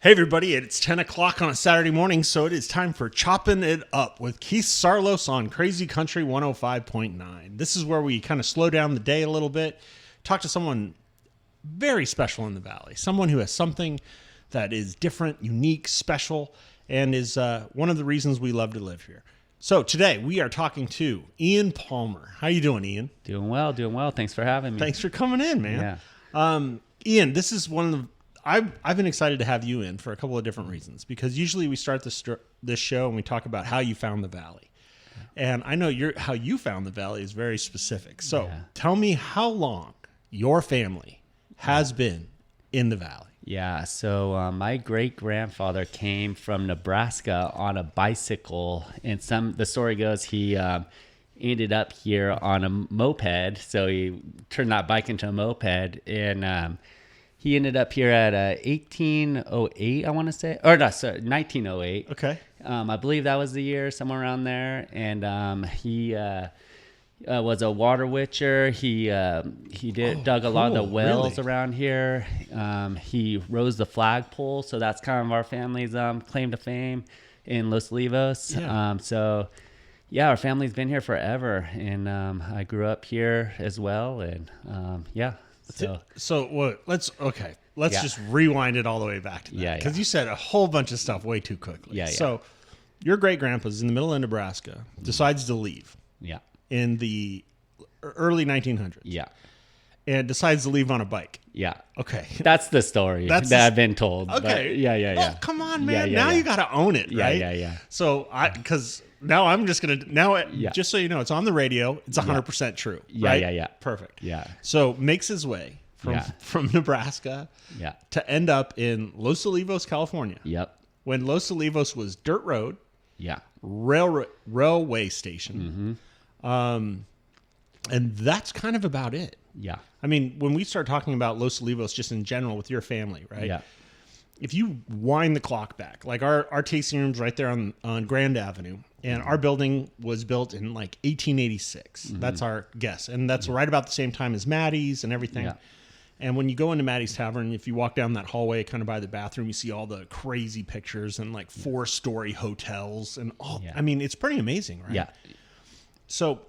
Hey everybody, it's 10 o'clock on a Saturday morning, so it is time for Chopping It Up with Keith Saarloos on Crazy Country 105.9. This is where we kind of slow down the day a little bit, talk to someone very special in the Valley, someone who has something that is different, unique, special, and is one of the reasons we love to live here. So today we are talking to Ian Palmer. How you doing, Ian? Doing well. Thanks for having me. Thanks for coming in, man. Yeah. Ian, this is one of the... I've been excited to have you in for a couple of different reasons, because usually we start this show and we talk about how you found the Valley. And I know how you found the Valley is very specific. So Tell me how long your family has been in the Valley. Yeah, so my great-grandfather came from Nebraska on a bicycle, and the story goes he ended up here on a moped, so he turned that bike into a moped, and he ended up here at 1808, I want to say. Or no, sorry, 1908. Okay. I believe that was the year, somewhere around there. And he was a water witcher. He dug a lot of the wells around here. He rose the flagpole, so that's kind of our family's claim to fame in Los Olivos. Yeah. Our family's been here forever, and I grew up here as well, and Let's just rewind it all the way back to that, because you said a whole bunch of stuff way too quickly. So your great grandpa's in the middle of Nebraska, decides to leave. Yeah. In the early 1900s. Yeah. And decides to leave on a bike. Yeah. Okay. That's the story that I've been told. Okay. Yeah. Well, come on, man. Now you got to own it, right? Yeah. So because now I'm just going to, just so you know, it's on the radio. It's 100% true. Right? Yeah. Perfect. Yeah. So makes his way from Nebraska to end up in Los Olivos, California. Yep. When Los Olivos was dirt road. Yeah. Railway station. And that's kind of about it. Yeah. I mean, when we start talking about Los Olivos just in general with your family, right? Yeah. If you wind the clock back, like our tasting room's right there on Grand Avenue, and our building was built in like 1886. That's our guess. And that's right about the same time as Maddie's and everything. Yeah. And when you go into Maddie's Tavern, if you walk down that hallway kind of by the bathroom, you see all the crazy pictures and like 4-story hotels and all. I mean, it's pretty amazing, right? Yeah. So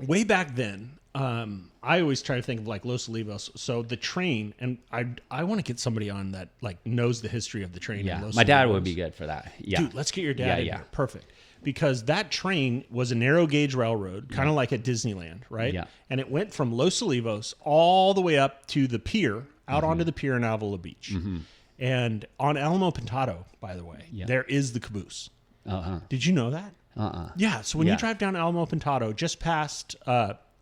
way back then, I always try to think of like Los Olivos. So the train, and I want to get somebody on that like knows the history of the train. Yeah, in Los my dad Olivos. would be good for that. Yeah, dude, let's get your dad in here. Perfect. Because that train was a narrow gauge railroad, kind of like at Disneyland, right? Yeah. And it went from Los Olivos all the way up to the pier, out onto the pier in Avila Beach. And on Alamo Pintado, by the way, there is the caboose. Did you know that? Yeah, so when you drive down Alamo Pintado, just past,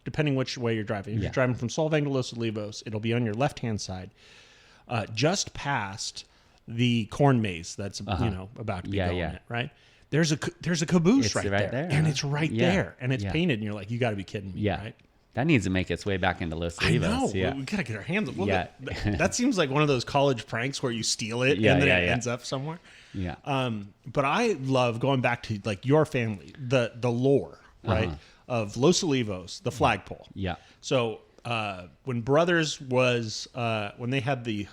depending which way you're driving, if you're driving from Solvang to Los Olivos, it'll be on your left-hand side, just past the corn maze that's about to be going in, right? There's a caboose it's right there, and it's right there, and it's painted, and you're like, you got to be kidding me, right? That needs to make its way back into Los Olivos. I know. Yeah. We got to get our hands on it. That seems like one of those college pranks where you steal it and then it ends up somewhere. Yeah. But I love going back to like your family, the lore, right, of Los Olivos, the flagpole. Yeah. So when Brothers was when they had the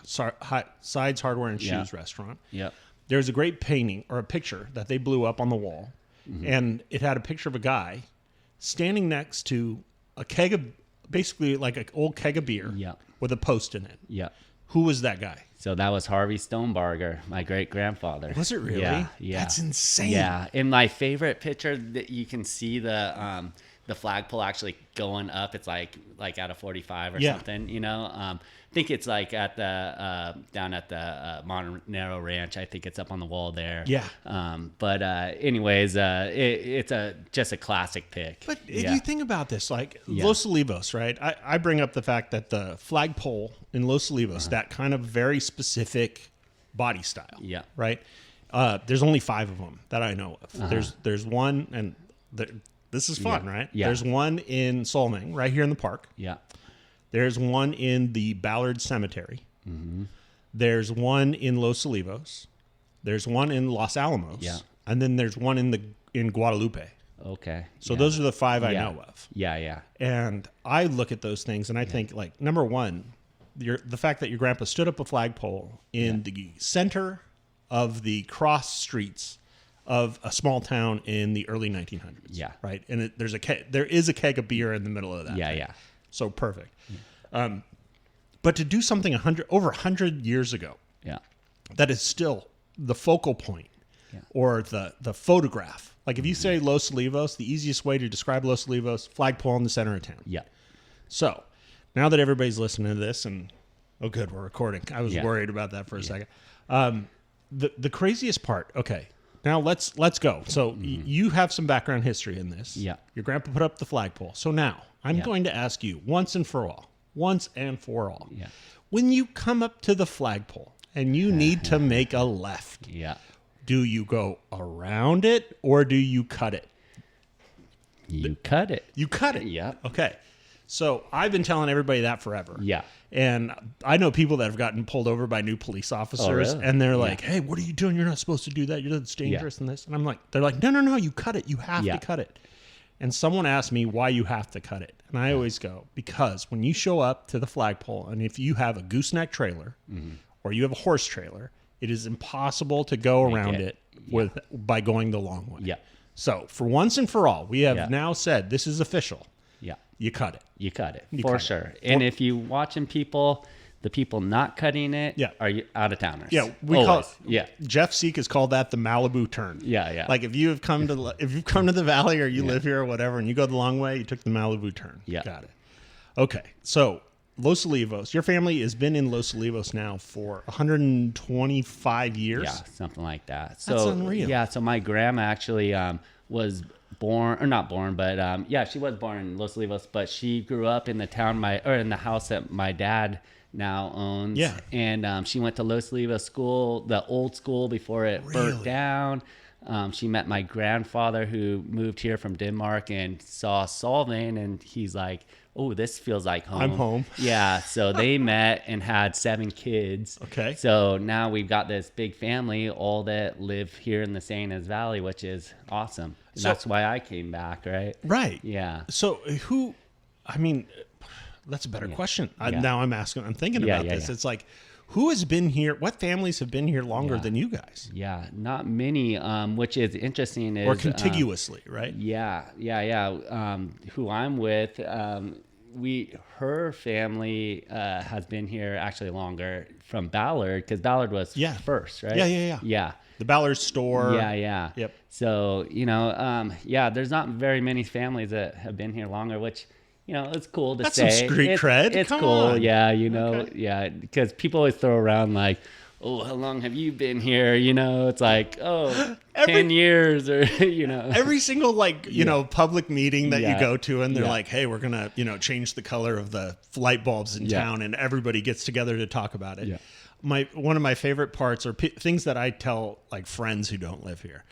Sides Hardware and Shoes restaurant, there's a great painting or a picture that they blew up on the wall, and it had a picture of a guy standing next to a keg of, basically like an old keg of beer with a post in it. Yeah. Who was that guy? So that was Harvey Stonebarger, my great-grandfather. Was it really? Yeah. That's insane. Yeah. In my favorite picture, that you can see the flagpole actually going up. It's like at a 45 or something, you know. I think it's like at the down at the Montanero Ranch. I think it's up on the wall there. Yeah. Anyways, it's just a classic pic. But if you think about this, like Los Olivos, right? I bring up the fact that the flagpole in Los Olivos, that kind of very specific body style. Yeah. Right. There's only 5 of them that I know of. There's one, and this is fun, right? Yeah. There's one in Solvang, right here in the park. Yeah. There's one in the Ballard Cemetery. There's one in Los Olivos. There's one in Los Alamos. Yeah. And then there's one in Guadalupe. Okay. So those are the 5 I know of. Yeah. And I look at those things and I think, like, number one, the fact that your grandpa stood up a flagpole in the center of the cross streets of a small town in the early 1900s. Yeah. Right. And there is a keg of beer in the middle of that. Yeah. thing. Yeah. So perfect. Yeah. But to do something over 100 years ago, Yeah. that is still the focal point, or the photograph. Like if you say Los Olivos, the easiest way to describe Los Olivos, flagpole in the center of town. Yeah. So now that everybody's listening to this, and oh, good, we're recording. I was worried about that for a second. The craziest part. Okay, now let's go. So you have some background history in this. Yeah. Your grandpa put up the flagpole. So now I'm going to ask you once and for all. Yeah. When you come up to the flagpole and you need to make a left, do you go around it or do you cut it? You cut it. You cut it. Yeah. Okay. So I've been telling everybody that forever. Yeah. And I know people that have gotten pulled over by new police officers, really? and they're like, "Hey, what are you doing? You're not supposed to do that. It's dangerous and this." And I'm like, "They're like, no, you cut it. You have to cut it." And someone asked me why you have to cut it, and I always go, because when you show up to the flagpole, and if you have a gooseneck trailer or you have a horse trailer, it is impossible to go around it by going the long way. Yeah. So for once and for all, we have now said this is official. Yeah. You cut it. You cut it. You for cut it. sure. And if you watching people, the people not cutting it are out of towners. Yeah, call it. Jeff Seek has called that the Malibu turn. Yeah, yeah. Like if you've come to the valley or you live here or whatever, and you go the long way, you took the Malibu turn. Yeah, got it. Okay, so Los Olivos, your family has been in Los Olivos now for 125 years. Yeah, something like that. So that's unreal. Yeah, so my grandma actually was born, or not born, but she was born in Los Olivos, but she grew up in the town in the house that my dad now owns. Yeah. And she went to Los Olivos school, the old school before it burnt down. She met my grandfather who moved here from Denmark and saw solving, and he's like, "Oh, this feels like home. I'm home." Yeah. So they met and had 7 kids. Okay. So now we've got this big family, all that live here in the Santa Ynez Valley, which is awesome. And that's why I came back, right? Right. Yeah. So that's a better question. Now I'm thinking about this. It's like, who has been here? What families have been here longer than you guys? Yeah, not many, which is interesting. Or contiguously, right? Yeah. Who I'm with, her family has been here actually longer from Ballard, because Ballard was first, right? Yeah. The Ballard store. Yeah. Yep. So, there's not very many families that have been here longer, which, it's cool to say. That's some street cred. It's Come cool. on. Yeah, Okay. because people always throw around like, "Oh, how long have you been here?" It's like, 10 years or, Every single public meeting that you go to, and they're like, "Hey, we're going to, change the color of the light bulbs in town," and everybody gets together to talk about it. Yeah. One of my favorite parts are things that I tell like friends who don't live here.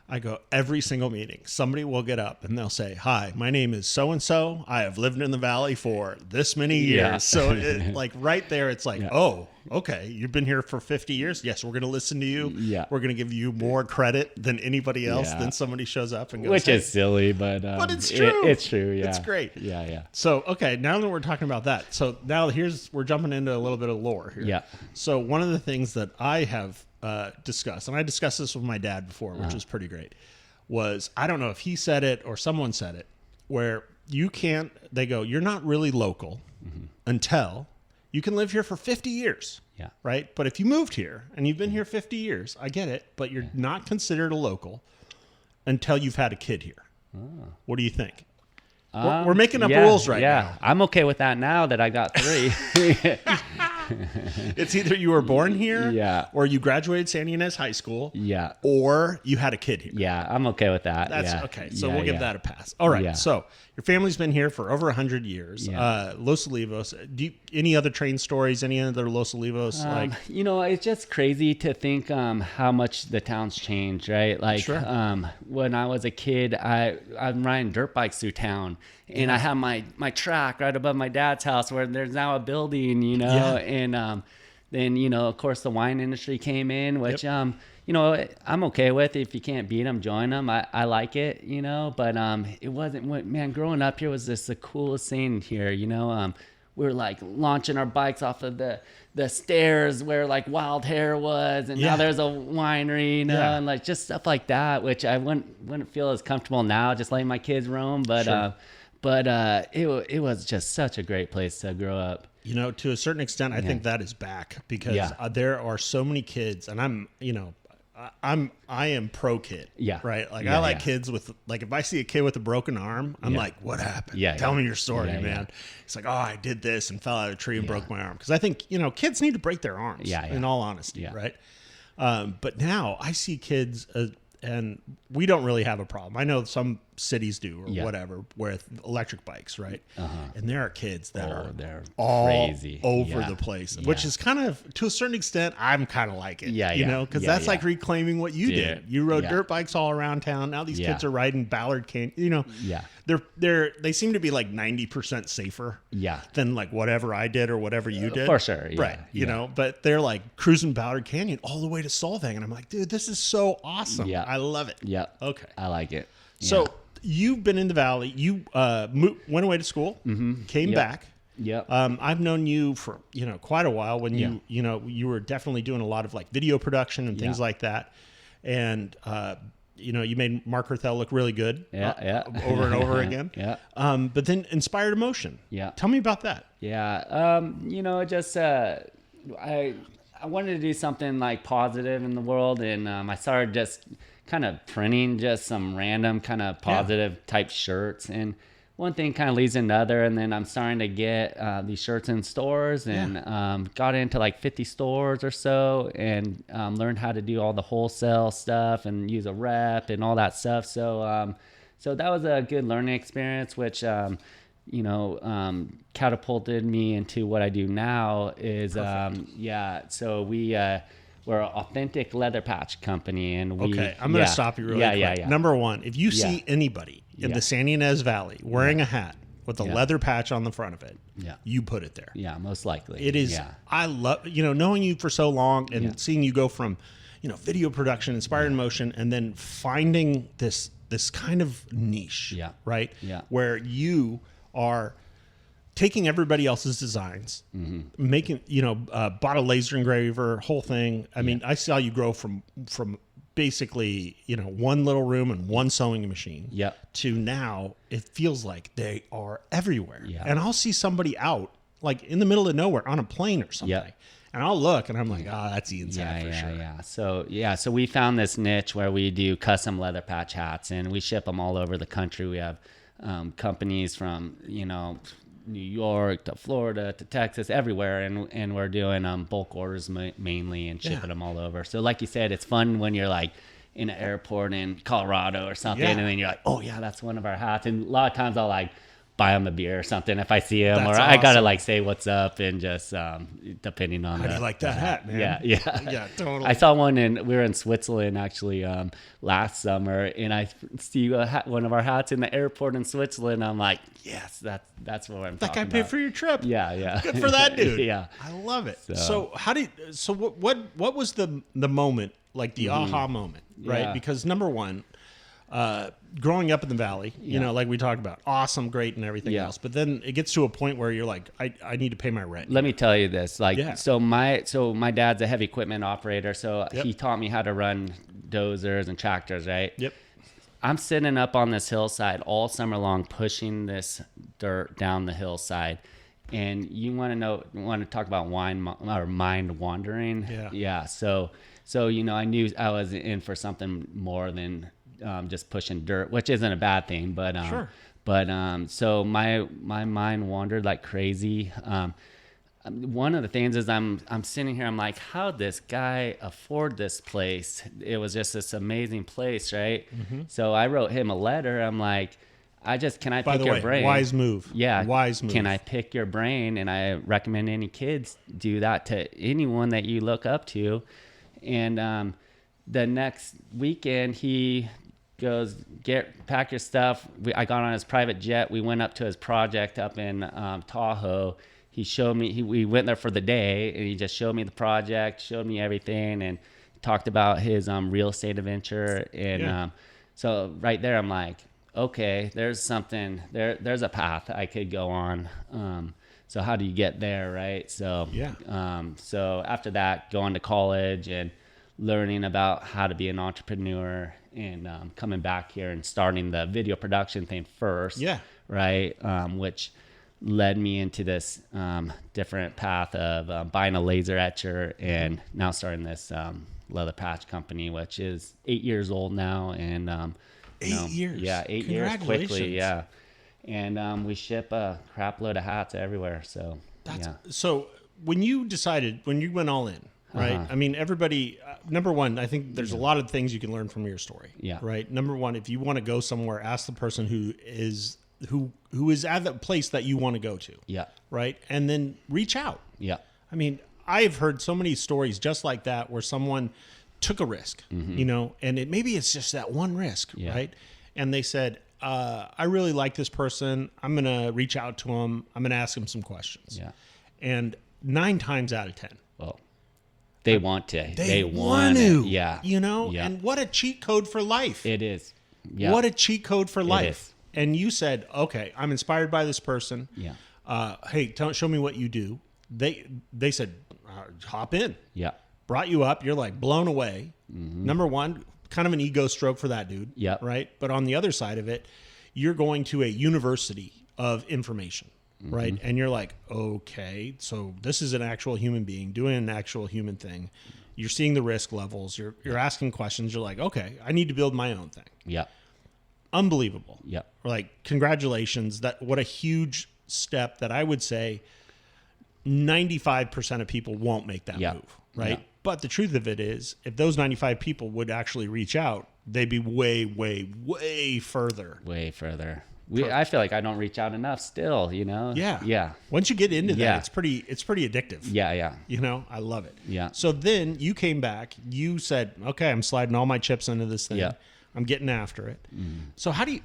I go, every single meeting, somebody will get up and they'll say, "Hi, my name is so-and-so. I have lived in the valley for this many years." Yeah. So like right there, it's like, oh, okay, you've been here for 50 years. Yes, we're going to listen to you. Yeah. We're going to give you more credit than anybody else. Then somebody shows up and goes, which is silly, but it's true. It's true. Yeah. It's great. Yeah. So, okay, now that we're talking about that, so now we're jumping into a little bit of lore here. Yeah. So one of the things that I have discussed, and I discussed this with my dad before, which was pretty great, was, I don't know if he said it or someone said it, where they go, you're not really local until you can live here for 50 years. Yeah. Right? But if you moved here and you've been here 50 years, I get it, but you're not considered a local until you've had a kid here. Oh. What do you think? We're making up rules right now. Yeah, I'm okay with that now that I got 3. It's either you were born here, or you graduated Santa Ynez High School, or you had a kid here. Yeah, I'm okay with that. That's okay. So we'll give that a pass. All right. So your family's been here for over 100 years. Los Olivos. Any other train stories? Any other Los Olivos? It's just crazy to think how much the town's changed, right? Like when I was a kid, I'm riding dirt bikes through town. And I have my track right above my dad's house where there's now a building, and then, of course, the wine industry came in, which, I'm okay with. If you can't beat them, join them. I like it, but it wasn't, growing up here was just the coolest thing here, we were like launching our bikes off of the stairs where like Wild Hair was, and now there's a winery, you know, and like just stuff like that, which I wouldn't feel as comfortable now just letting my kids roam, but it was just such a great place to grow up. You know, to a certain extent, I think that is back because there are so many kids, and I am pro kid. Yeah. Right. Like I like kids with, like, if I see a kid with a broken arm, I'm like, what happened? Tell me your story, man. It's like, oh, I did this and fell out of a tree and broke my arm. Cause I think, you know, kids need to break their arms in all honesty. Right. But now I see kids, and we don't really have a problem. I know some cities do or whatever with electric bikes, right? And there are kids that are all crazy over the place, which is kind of, to a certain extent, I'm kind of like it, you know, because that's like reclaiming what you did. You rode dirt bikes all around town. Now these kids are riding Ballard Canyon, you know. They seem to be like 90% safer than like whatever I did or whatever you did. For sure. Right. You know, but they're like cruising Ballard Canyon all the way to Solvang. And I'm like, dude, this is so awesome. I love it. Okay. I like it. So you've been in the Valley. You went away to school, came back. I've known you for, you know, quite a while when you were definitely doing a lot of like video production and things like that. And, you know, you made Mark Herthel look really good over and over again. But then Inspired Emotion. Tell me about that. You know, just I wanted to do something like positive in the world, and I started just kind of printing just some random kind of positive type shirts, and one thing kind of leads to another, and then I'm starting to get these shirts in stores, and got into like 50 stores or so, and learned how to do all the wholesale stuff and use a rep and all that stuff. So so that was a good learning experience, which you know, catapulted me into what I do now. Is so we're an authentic leather patch company, and we. Okay, I'm going to stop you really quick. Number one, if you see anybody in the Santa Ynez Valley wearing a hat with a leather patch on the front of it, you put it there. Yeah, most likely. It is. I love, you know, knowing you for so long and seeing you go from, you know, video production, Inspired Emotion, and then finding this kind of niche, right? Where you are taking everybody else's designs, making, you know, bought a laser engraver, whole thing. I mean, I saw you grow from basically, you know, one little room and one sewing machine to now it feels like they are everywhere. And I'll see somebody out like in the middle of nowhere on a plane or something. And I'll look and I'm like, oh, that's the inside for sure. So we found this niche where we do custom leather patch hats, and we ship them all over the country. We have companies from, you know, New York to Florida to Texas, everywhere, and we're doing bulk orders mainly and shipping them all over. So like you said, it's fun when you're like in an airport in Colorado or something, and then you're like, oh yeah, that's one of our hats. And a lot of times I'll like buy them a beer or something if I see them, or I gotta like say what's up, and just depending on how do you like that hat, man? Yeah, totally. I saw one we were in Switzerland actually last summer, and I see one of our hats in the airport in Switzerland. I'm like, yes, that's what I'm talking about. That guy paid for your trip. Yeah. Good for that dude. I love it. So what was the moment, like the aha moment, right? Because number one, growing up in the Valley, you know, like we talked about, awesome, great, and everything else. But then it gets to a point where you're like, I need to pay my rent. Let me tell you this, like, so my dad's a heavy equipment operator, so he taught me how to run dozers and tractors, right? I'm sitting up on this hillside all summer long, pushing this dirt down the hillside. And you want to talk about mind wandering? So you know, I knew I was in for something more than just pushing dirt, which isn't a bad thing, but so my mind wandered like crazy. One of the things is I'm sitting here, I'm like, how'd this guy afford this place? It was just this amazing place, right? So I wrote him a letter. I'm like, can I pick your brain? Wise move. Wise move. Can I pick your brain? And I recommend any kids do that to anyone that you look up to. And the next weekend, he goes, pack your stuff. I got on his private jet. We went up to his project up in Tahoe. He showed me, we went there for the day, and he just showed me the project, showed me everything, and talked about his real estate adventure. And so right there, I'm like, okay, there's something, there's a path I could go on. So how do you get there, right? So so after that, going to college and learning about how to be an entrepreneur, and coming back here and starting the video production thing first, right? Which led me into this different path of buying a laser etcher, and now starting this leather patch company, which is 8 years old now. And 8 years. Yeah, 8 years quickly. Yeah. And we ship a crap load of hats everywhere. So So when you went all in, right? I mean, everybody, number one, I think there's a lot of things you can learn from your story. Yeah. Right. Number one, if you want to go somewhere, ask the person who is at the place that you want to go to. Yeah. Right. And then reach out. Yeah. I mean, I've heard so many stories just like that, where someone took a risk, and maybe it's just that one risk, right? And they said, I really like this person. I'm going to reach out to him. I'm going to ask him some questions. Yeah. And 9 times out of 10. Well, they want to. They want to. Yeah. And what a cheat code for life. It is. Yeah. What a cheat code for life. And you said, okay, I'm inspired by this person. Yeah. Hey, show me what you do. They said, hop in. Yeah. Brought you up. You're like blown away. Number one, kind of an ego stroke for that dude. Yeah. Right. But on the other side of it, you're going to a university of information. Right. And you're like, okay, so this is an actual human being doing an actual human thing. You're seeing the risk levels. You're asking questions. You're like, okay, I need to build my own thing. Yeah. Unbelievable. Yeah. Like, congratulations. What a huge step that I would say 95% of people won't make that move. Right. Yeah. But the truth of it is, if those 95 people would actually reach out, they'd be way, way, way further. Way further. I feel like I don't reach out enough still, Yeah. Yeah. Once you get into that, it's pretty addictive. Yeah, yeah. I love it. Yeah. So then you came back, you said, okay, I'm sliding all my chips into this thing. Yeah. I'm getting after it. So how do you,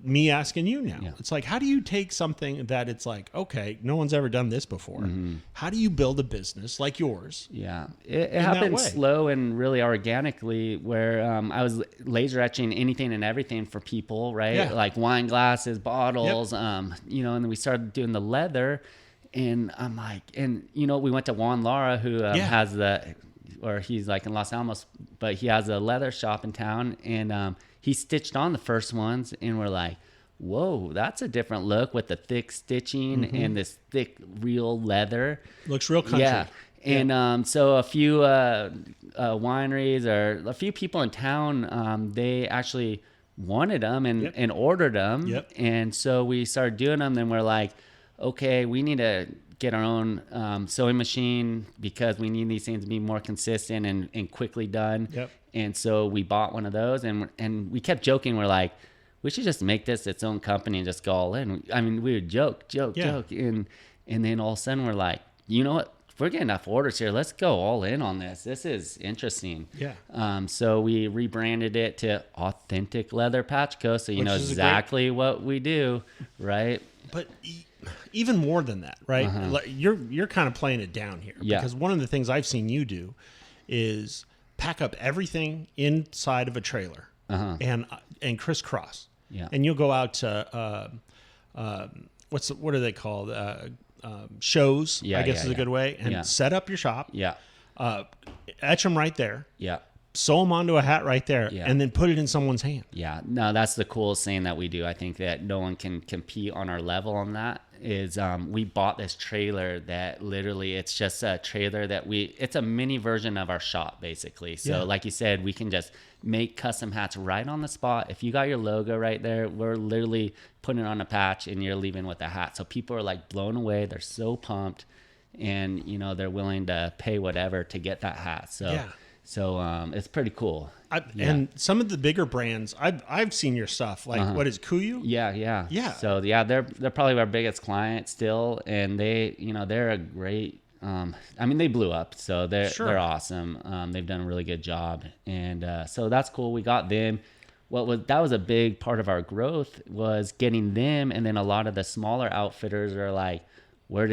me asking you now, it's like, how do you take something that it's like, okay, no one's ever done this before. How do you build a business like yours? Yeah. It happened slow and really organically, where I was laser etching anything and everything for people, right? Yeah. Like wine glasses, bottles, and then we started doing the leather, and I'm like, we went to Juan Lara, who has he's like in Los Alamos, but he has a leather shop in town, and he stitched on the first ones, and we're like, whoa, that's a different look with the thick stitching and this thick real leather. Looks real country. Yeah. And so a few wineries or a few people in town, they actually wanted them and ordered them. Yep. And so we started doing them. Then we're like, okay, we need to get our own sewing machine, because we need these things to be more consistent and quickly done. Yep. And so we bought one of those, and we kept joking. We're like, we should just make this its own company and just go all in. I mean, we would joke. And then all of a sudden we're like, you know what? If we're getting enough orders here, let's go all in on this. This is interesting. Yeah. So we rebranded it to Authentic Leather Patch Co. So you know exactly what we do, right? But even more than that, right? You're kind of playing it down here. Yeah. Because one of the things I've seen you do is pack up everything inside of a trailer and crisscross. Yeah. And you'll go out to what are they called? Shows, I guess is a good way. And set up your shop. Yeah. Etch them right there. Yeah. Sew them onto a hat right there, Yeah. and then put it in someone's hand. Yeah, no, that's the coolest thing that we do. I think that no one can compete on our level on that. Is we bought this trailer that literally, it's just a trailer that it's a mini version of our shop, basically. So like you said, we can just make custom hats right on the spot. If you got your logo right there, we're literally putting it on a patch and you're leaving with a hat. So people are like blown away. They're so pumped, and they're willing to pay whatever to get that hat. So it's pretty cool. And some of the bigger brands, I've seen your stuff. Like what is Kuyu? Yeah. So they're probably our biggest client still, and they're a great. They blew up, so they're awesome. They've done a really good job, and so that's cool. We got them. That was a big part of our growth, was getting them, and then a lot of the smaller outfitters are like, where'd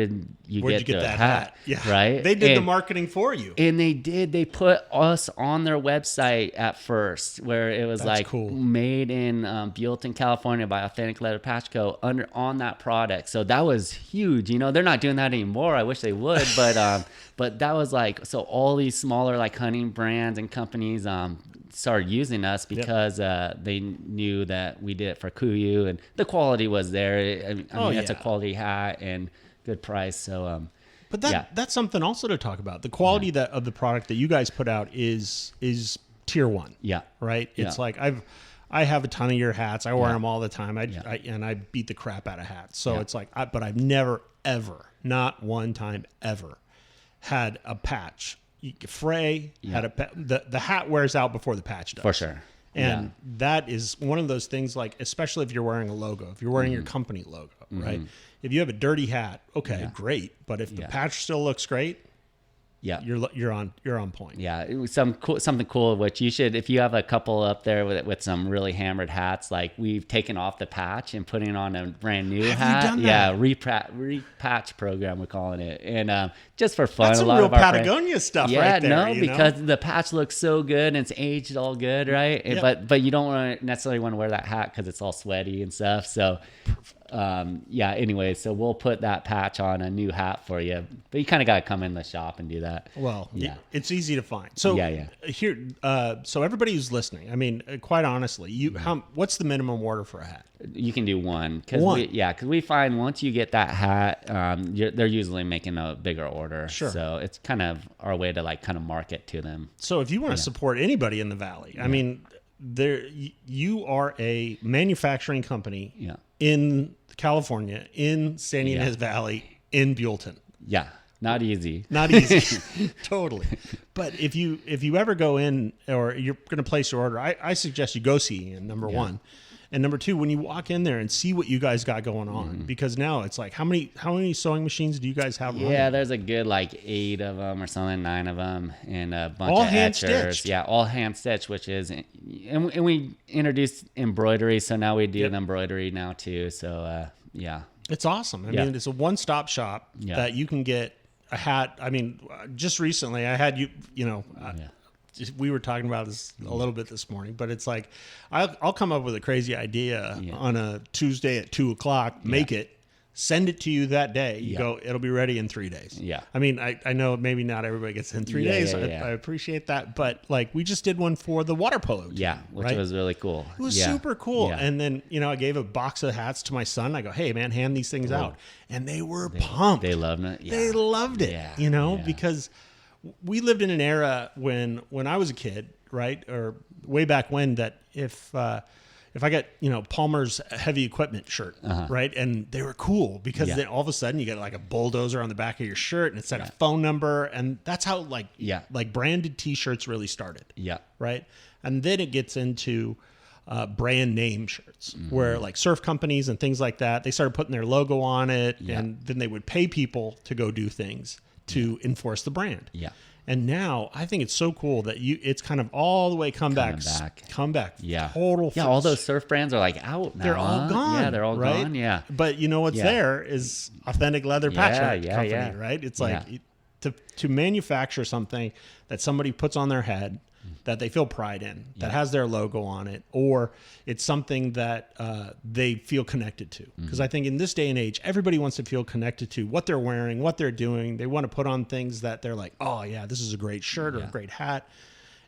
you Where'd get you the that hat? Yeah. Right? They did the marketing for you. And they did. They put us on their website at first, where it was That's like cool. made in Buellton, California by Authentic Leather Patch Co. on that product. So that was huge. You know, they're not doing that anymore. I wish they would, but that was like, so all these smaller like hunting brands and companies started using us because they knew that we did it for Kuyu and the quality was there. I mean, it's a quality hat and good price. So, but that's something also to talk about. The quality of the product that you guys put out is tier 1. Yeah. Right. It's like I have a ton of your hats. I wear them all the time. And I beat the crap out of hats. So it's like, but I've never ever, not one time ever, had a patch. Fray had the hat wears out before the patch does. For sure. And that is one of those things, like, especially if you're wearing a logo, if you're wearing your company logo, right? If you have a dirty hat, okay, great. But if the patch still looks great, you're on point. Yeah, it was something cool. Which you should, if you have a couple up there with some really hammered hats, like we've taken off the patch and putting on a brand new hat. You done that? Repatch program we're calling it, and just for fun. That's some real Patagonia stuff, right there. Because the patch looks so good and it's aged all good, right? But you don't necessarily want to wear that hat because it's all sweaty and stuff. So. Anyway, so we'll put that patch on a new hat for you, but you kind of got to come in the shop and do that. Well, it's easy to find. So here, so everybody who's listening, I mean, quite honestly, what's the minimum order for a hat? You can do one. Because we find once you get that hat, they're usually making a bigger order. Sure. So it's kind of our way to like kind of market to them. So if you want to support anybody in the Valley, I mean, you are a manufacturing company in California, in Santa Ynez Valley, in Buellton. Yeah, not easy. Not easy. Totally. But if you ever go in or you're going to place your order, I suggest you go see Ian, number one. And number two, when you walk in there and see what you guys got going on, because now it's like, how many sewing machines do you guys have running? Yeah, there's a good like 8 of them or something, 9 of them, and a bunch all of hand etchers. stitched. Yeah, all hand stitched, which is, and we introduced embroidery, so now we do the embroidery now too. So it's awesome. I mean, it's a one-stop shop that you can get a hat. I mean, just recently I had we were talking about this a little bit this morning, but it's like, I'll come up with a crazy idea on a Tuesday at 2:00, make it, send it to you that day. You go, it'll be ready in 3 days. Yeah. I mean, I know maybe not everybody gets it in 3 days. I appreciate that. But like, we just did one for the water polo team, which was really cool. It was super cool. Yeah. And then, I gave a box of hats to my son. I go, hey man, hand these things out. And they were pumped. They loved it. Yeah. They loved it, because we lived in an era when I was a kid, right? Or way back when, that if I got, Palmer's heavy equipment shirt, right? And they were cool because then all of a sudden you get like a bulldozer on the back of your shirt and it said a phone number. And that's how like branded t-shirts really started. Yeah. Right. And then it gets into brand name shirts where like surf companies and things like that, they started putting their logo on it and then they would pay people to go do things to enforce the brand. Yeah. And now I think it's so cool that it's kind of all the way come back. Yeah. Total. Yeah. All those surf brands are like out now. They're all gone. Yeah. They're all gone. Yeah. But what's there is Authentic Leather Patch Company, right? It's like to manufacture something that somebody puts on their head that they feel pride in, that has their logo on it, or it's something that they feel connected to. Because I think in this day and age, everybody wants to feel connected to what they're wearing, what they're doing. They want to put on things that they're like, oh yeah, this is a great shirt or a great hat.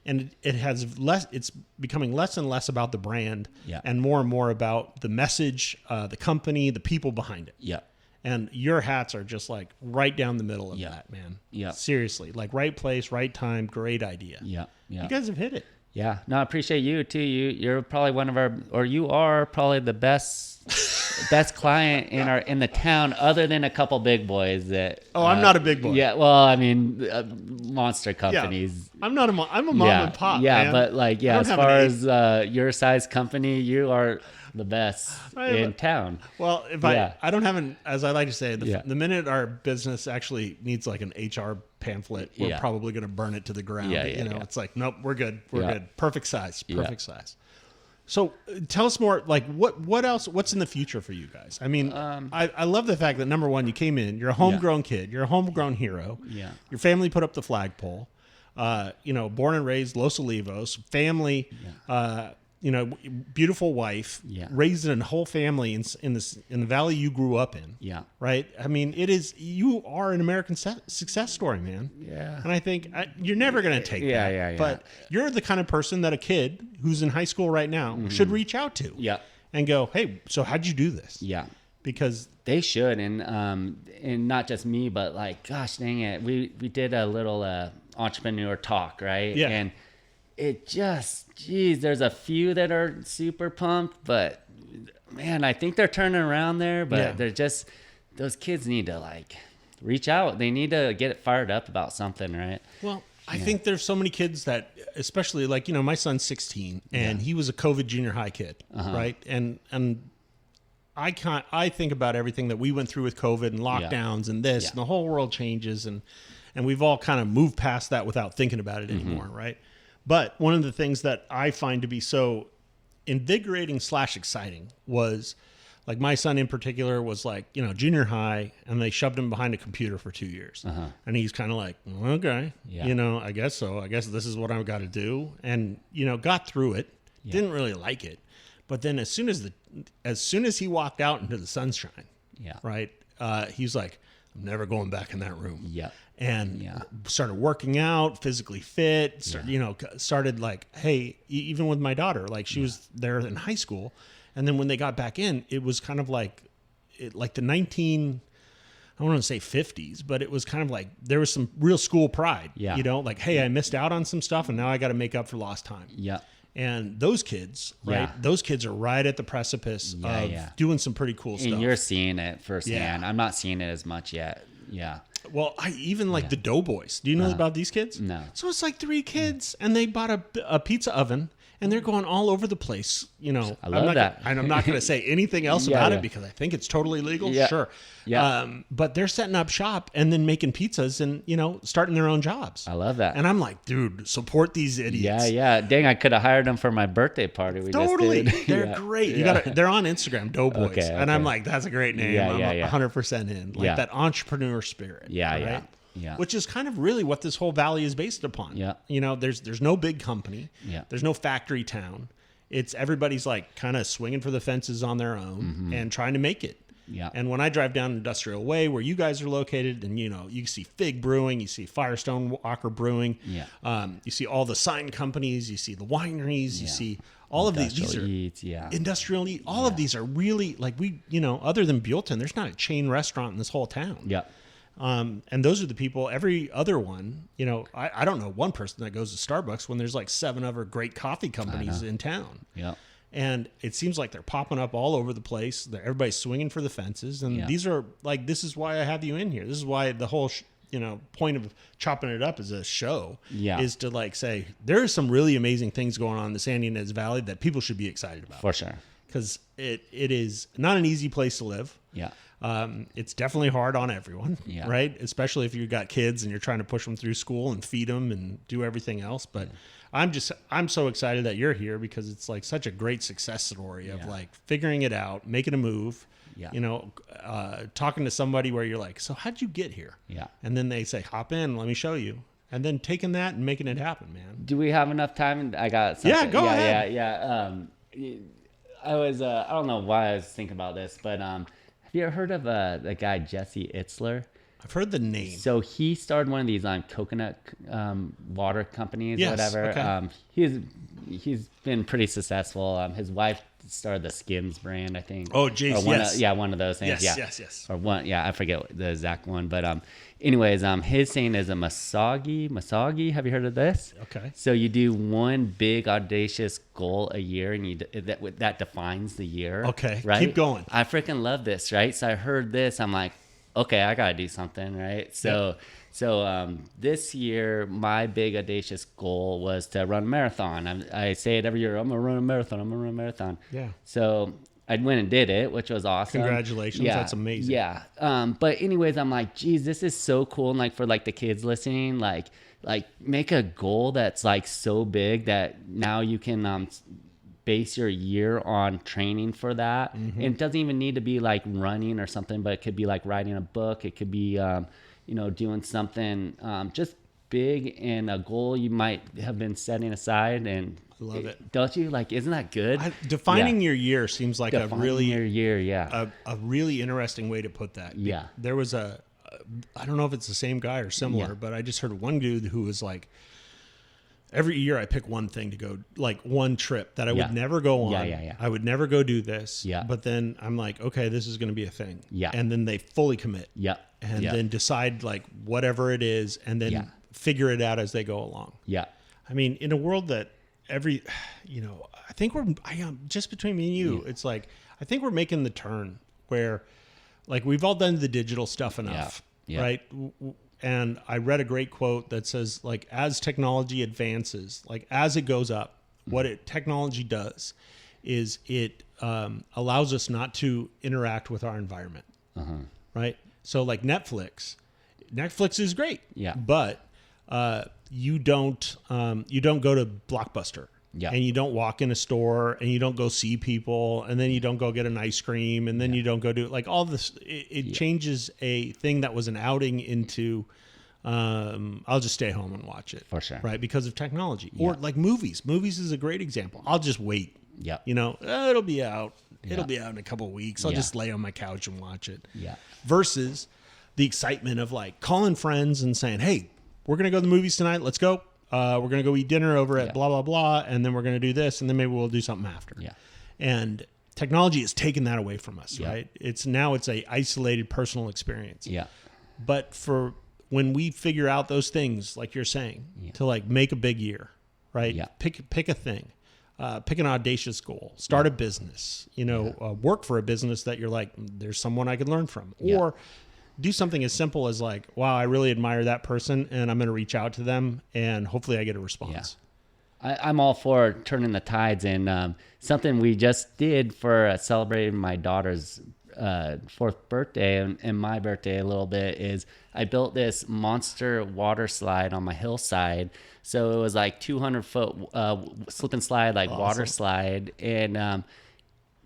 And it's becoming less and less about the brand and more about the message, the company, the people behind it. Yeah. And your hats are just like right down the middle of that, man. Yeah. Seriously. Like right place, right time, great idea. Yeah. Yeah. You guys have hit it. Yeah. No, I appreciate you too. You're probably you are probably the best client in the town, other than a couple big boys that. Oh, I'm not a big boy. Yeah. Well, I mean, monster companies. Yeah. I'm a mom and pop. Yeah. Man. But like, as far as your size company, you are the best in town. Well, I don't have as I like to say, the minute our business actually needs like an HR pamphlet, we're probably going to burn it to the ground. It's like, nope, we're good. We're good. Perfect size. So tell us more, like what else, what's in the future for you guys? I mean, I love the fact that number one, you came in, you're a homegrown kid, you're a homegrown hero. Yeah. Your family put up the flagpole, born and raised Los Olivos, family, beautiful wife, raised a whole family in the valley you grew up in. Yeah. Right. I mean, you are an American success story, man. Yeah. And I think you're never going to take that. Yeah. But you're the kind of person that a kid who's in high school right now should reach out to. Yeah. And go, hey, so how'd you do this? Yeah. Because they should. And not just me, but like, gosh dang it. We did a little entrepreneur talk, right? Yeah. And it just, geez, there's a few that are super pumped, but man, I think they're turning around there, but they're just, those kids need to like reach out. They need to get fired up about something, right? Well, I think there's so many kids that, especially like, my son's 16 and he was a COVID junior high kid, right? And I think about everything that we went through with COVID and lockdowns and this, and the whole world changes. And we've all kind of moved past that without thinking about it anymore, right? But one of the things that I find to be so invigorating / exciting was, like, my son in particular was like, junior high, and they shoved him behind a computer for 2 years. And he's kind of like, okay, I guess so. I guess this is what I've got to do. And, got through it, didn't really like it. But then as soon as he walked out into the sunshine, right, he's like, I'm never going back in that room. Yeah. And started working out, physically fit, started like, hey, even with my daughter, like she was there in high school. And then when they got back in, it was kind of like the I don't want to say 50s, but it was kind of like there was some real school pride, like, hey, I missed out on some stuff and now I got to make up for lost time. Yeah. And those kids, right? Those kids are right at the precipice of doing some pretty cool stuff. And you're seeing it firsthand. I'm not seeing it as much yet. Yeah. Well, I even like the Doughboys. Do you know about these kids? No. So it's like 3 kids, and they bought a pizza oven, and they're going all over the place. I love that. And I'm not going to say anything else about it because I think it's totally legal. Yeah. Sure. Yeah. But they're setting up shop and then making pizzas and, starting their own jobs. I love that. And I'm like, dude, support these idiots. Yeah. Dang, I could have hired them for my birthday party. Totally. Just did. They're great. They're on Instagram, Doughboys. Okay. And I'm like, that's a great name. I'm 100% in. Like that entrepreneur spirit. Yeah. Which is kind of really what this whole valley is based upon. Yeah. There's no big company. Yeah. There's no factory town. It's everybody's like kind of swinging for the fences on their own and trying to make it. Yeah. And when I drive down Industrial Way where you guys are located and, you see Fig Brewing, you see Firestone Walker Brewing. Yeah. You see all the sign companies, you see the wineries, you see all of these are industrial eats. All of these are really like other than Buellton, there's not a chain restaurant in this whole town. Yeah. And those are the people, every other one, I don't know one person that goes to Starbucks when there's like 7 other great coffee companies in town. Yeah. And it seems like they're popping up all over the place. Everybody's swinging for the fences. And these are like, this is why I have you in here. This is why the whole, point of chopping it up as a show is to like say, there are some really amazing things going on in the Santa Ynez Valley that people should be excited about. For sure. Because it is not an easy place to live. Yeah. It's definitely hard on everyone, Yeah. right? Especially if you've got kids and you're trying to push them through school and feed them and do everything else. But I'm so excited that you're here because it's like such a great success story of like figuring it out, making a move, talking to somebody where you're like, so how'd you get here? Yeah. And then they say, hop in, let me show you. And then taking that and making it happen, man. Do we have enough time? I got something. Yeah, go ahead. Yeah. I was, I don't know why I was thinking about this, but have you ever heard of the guy Jesse Itzler? I've heard the name. So he started one of these coconut water companies, yes, whatever. Okay. He's been pretty successful. His wife started the Skims brand, I think. Oh, geez, yes. One of those things. Yes. Or one, I forget the exact one, but anyways, his saying is a Masagi. Have you heard of this? Okay. So you do one big audacious goal a year, and that defines the year. Okay, right? Keep going. I freaking love this, right? So I heard this, I'm like, okay, I gotta do something, right? So this year, my big audacious goal was to run a marathon. I say it every year, I'm gonna run a marathon. Yeah. So I went and did it, which was awesome. Congratulations, that's amazing. Yeah. But anyways, I'm like, geez, this is so cool. And like for like the kids listening, like make a goal that's like so big that now you can base your year on training for that. And it doesn't even need to be like running or something, but it could be like writing a book. It could be, doing something just big and a goal you might have been setting aside. And I love it. Don't you? Like, isn't that good? Defining your year seems like Defining a really your year, a really interesting way to put that. Yeah. There was I don't know if it's the same guy or similar, but I just heard one dude who was like, every year I pick one thing to go, like one trip that I would never go on. Yeah. I would never go do this. Yeah. But then I'm like, okay, this is going to be a thing. Yeah. And then they fully commit. Yeah. And then decide like whatever it is, and then figure it out as they go along. Yeah. I mean, in a world that I think just between me and you, it's like, I think we're making the turn where like we've all done the digital stuff enough, right? And I read a great quote that says, like, as technology advances, like as it goes up, what technology does is it allows us not to interact with our environment, right? So like Netflix is great, but you don't go to Blockbuster. Yeah. And you don't walk in a store, and you don't go see people, and then you don't go get an ice cream, and then you don't go do like all this. It changes a thing that was an outing into, I'll just stay home and watch it. For sure. Right. Because of technology. Or like movies. Movies is a great example. I'll just wait. Yeah. It'll be out. It'll be out in a couple of weeks. I'll just lay on my couch and watch it. Yeah. Versus the excitement of like calling friends and saying, hey, we're going to go to the movies tonight. Let's go. We're going to go eat dinner over at blah, blah, blah. And then we're going to do this. And then maybe we'll do something after. Yeah. And technology has taken that away from us, right? It's a isolated personal experience. Yeah. But for when we figure out those things, like you're saying, to like make a big year, right? Yeah. Pick a thing, pick an audacious goal, start a business, work for a business that you're like, there's someone I could learn from, or do something as simple as like, wow, I really admire that person, and I'm going to reach out to them, and hopefully I get a response. Yeah. I'm all for turning the tides, and something we just did for celebrating my daughter's 4th birthday and my birthday a little bit is I built this monster water slide on my hillside. So it was like 200-foot slip and slide, like water slide, and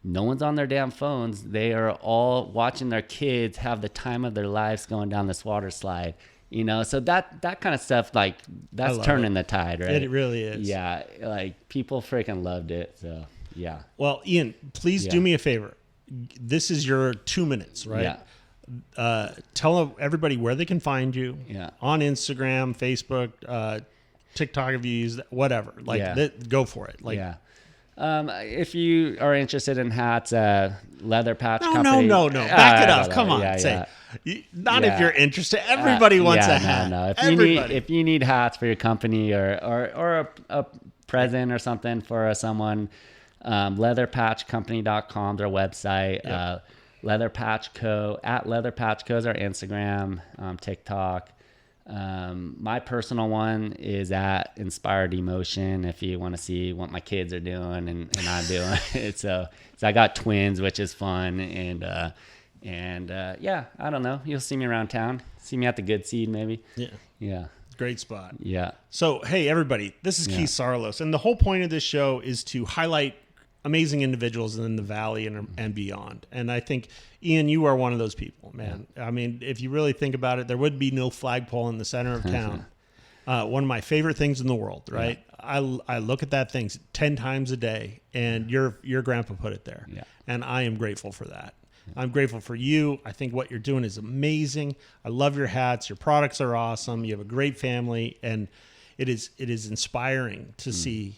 no one's on their damn phones. They are all watching their kids have the time of their lives going down this water slide. So that kind of stuff, like that's turning the tide, right? It really is. Yeah, like people freaking loved it. So yeah. Well, Ian, please do me a favor. This is your 2 minutes, right? Yeah. Tell everybody where they can find you. Yeah. On Instagram, Facebook, TikTok, if you use that, whatever. Like, go for it. Like, if you are interested in hats, Leather Patch Company. No. Back it up. Come on. If you're interested. Everybody wants a hat. No. If you need hats for your company or a present or something for someone, leatherpatchcompany.com, their website. Yep. Leather Patch Co. at Leather Patch Co. is our Instagram, TikTok. My personal one is at Inspired Emotion. If you want to see what my kids are doing and I'm doing it. So I got twins, which is fun. And I don't know. You'll see me around town. See me at the Good Seed, maybe. Yeah. Yeah. Great spot. Yeah. So, hey, everybody, this is Keith Saarloos. And the whole point of this show is to highlight amazing individuals in the Valley and beyond. And I think, Ian, you are one of those people, man. Yeah. I mean, if you really think about it, there would be no flagpole in the center of town. One of my favorite things in the world, right? Yeah. I look at that thing 10 times a day, and your grandpa put it there. Yeah. And I am grateful for that. I'm grateful for you. I think what you're doing is amazing. I love your hats. Your products are awesome. You have a great family, and it is inspiring to see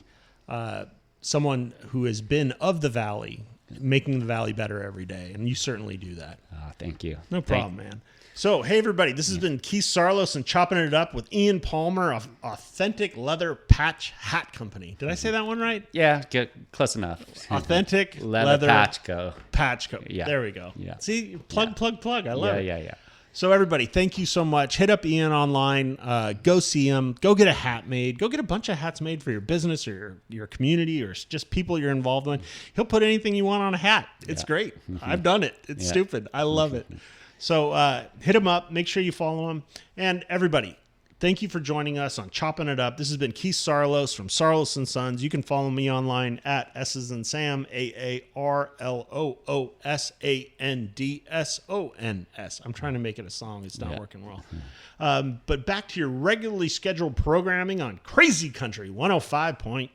someone who has been of the Valley making the Valley better every day, and you certainly do that. Thank you. No problem, man. So, hey, everybody, this has been Keith Saarloos and Chopping It Up with Ian Palmer of Authentic Leather Patch Hat Company. Did I say that one right? Yeah, close enough. Authentic Leather Patch Co. Patch Co. Yeah. There we go. Yeah. See, plug. I love it. Yeah. So, everybody, thank you so much. Hit up Ian online. Go see him. Go get a hat made. Go get a bunch of hats made for your business or your community or just people you're involved in. He'll put anything you want on a hat. It's great. I've done it. It's stupid. I love it. So hit him up. Make sure you follow him. And everybody, Thank you for joining us on Chopping It Up. This has been Keith Saarloos from Saarloos & Sons. You can follow me online at S as in Sam, AARLOOSANDSONS. I'm trying to make it a song. It's not working well. But back to your regularly scheduled programming on Crazy Country 105.9.